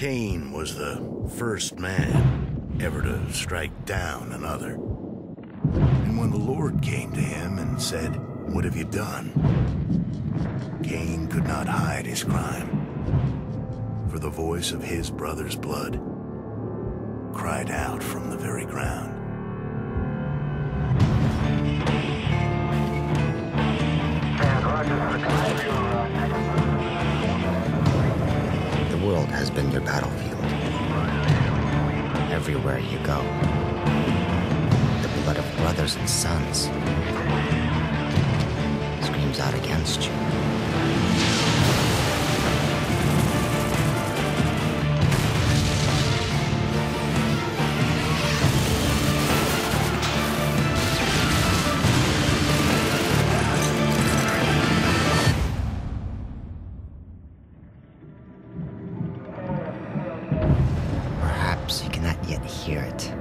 Cain was the first man ever to strike down another. And when the Lord came to him and said, "What have you done?" Cain could not hide his crime, for the voice of his brother's blood cried out from the very ground. The world has been your battlefield. Everywhere you go, the blood of brothers and sons screams out against you. Perhaps you cannot yet hear it.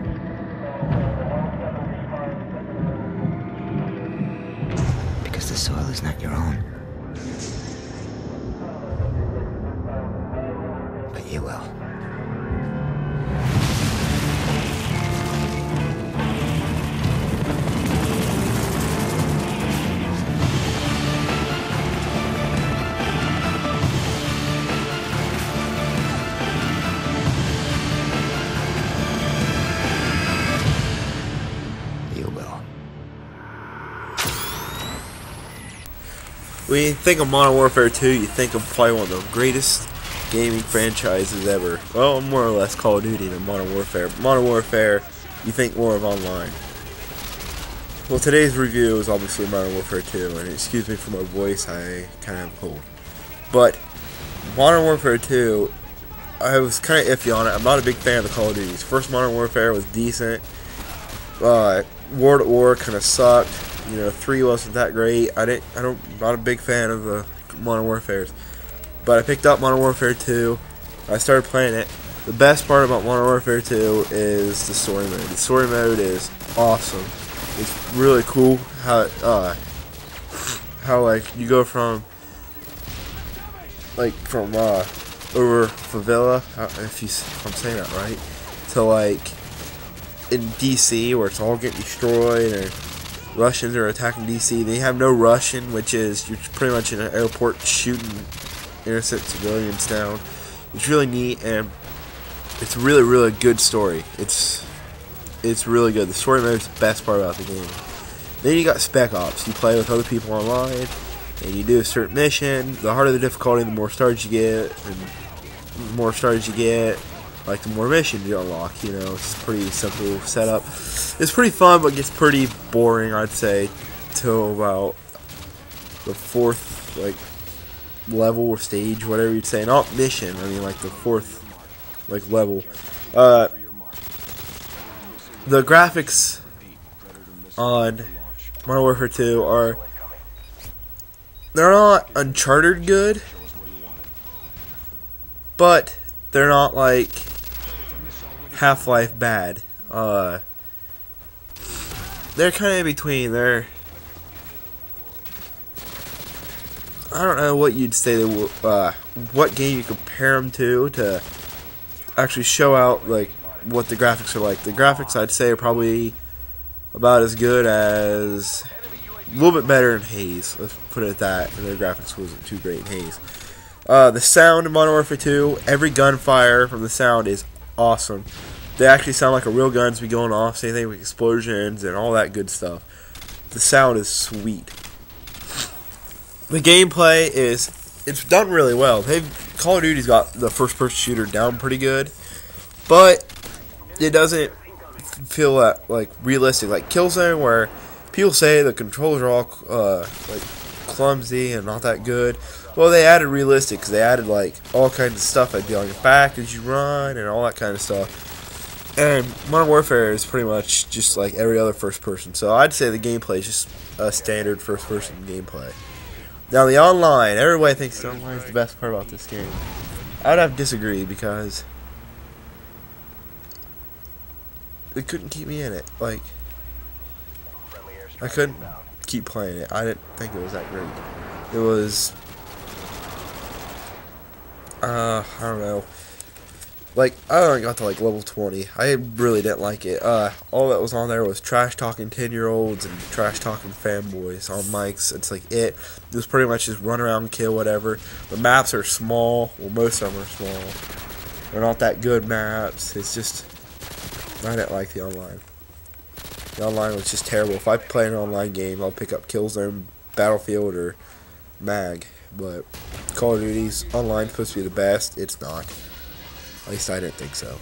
Because the soil is not your own. But you will. When you think of Modern Warfare 2, you think of probably one of the greatest gaming franchises ever. Well, more or less Call of Duty than Modern Warfare. Modern Warfare, you think more of online. Well, today's review is obviously Modern Warfare 2, and excuse me for my voice, I kind of have a cold. But, Modern Warfare 2, I was kind of iffy on it. I'm not a big fan of the Call of Duties. First Modern Warfare was decent. World at War kind of sucked. You know, 3 wasn't that great. Not a big fan of the Modern Warfares. But I picked up Modern Warfare 2. I started playing it. The best part about Modern Warfare 2 is the story mode. The story mode is awesome. It's really cool how like you go from over favela, if I'm saying that right, to like in DC where it's all getting destroyed and Russians are attacking DC. They have no Russian, which is you're pretty much in an airport shooting innocent civilians down. It's really neat, and it's a really, really good story. It's really good. The story mode is the best part about the game. Then you got Spec Ops. You play with other people online, and you do a certain mission. The harder the difficulty, the more stars you get, and the more stars you get, like the more missions you unlock. You know, it's a pretty simple setup. It's pretty fun, but gets pretty boring, I'd say, till about the 4th level or stage, whatever you'd say. Not mission. I mean, like the 4th level. The graphics on Modern Warfare 2 they're not Uncharted good, but they're not like Half-Life bad. They're kind of in between. I don't know what you'd say. What game you compare them to actually show out like what the graphics are like. The graphics, I'd say, are probably about as good as, a little bit better in Haze. Let's put it at that. And their graphics wasn't too great in Haze. The sound in Modern Warfare 2, every gunfire from the sound is awesome. They actually sound like a real gun's be going off, same thing with explosions and all that good stuff. The sound is sweet. The gameplay it's done really well. Call of Duty's got the first-person shooter down pretty good, but it doesn't feel that like realistic. Like Killzone, where people say the controls are all like clumsy and not that good. Well, they added realistic because they added like all kinds of stuff like be on your back as you run and all that kind of stuff. And Modern Warfare is pretty much just like every other first person. So I'd say the gameplay is just a standard first person gameplay. Now the online, everybody thinks the online is the best part about this game. I'd have to disagree because they couldn't keep me in it. Like, I couldn't keep playing it. I didn't think it was that great. It was, I don't know. Like, I only got to like level 20. I really didn't like it. All that was on there was trash talking 10-year-olds and trash talking fanboys on mics. It's like it was pretty much just run around and kill whatever. The maps are small. Well, most of them are small. They're not that good maps. It's just, I didn't like the online. The online was just terrible. If I play an online game, I'll pick up Killzone, Battlefield, or Mag. But Call of Duty's online supposed to be the best. It's not. At least I didn't think so.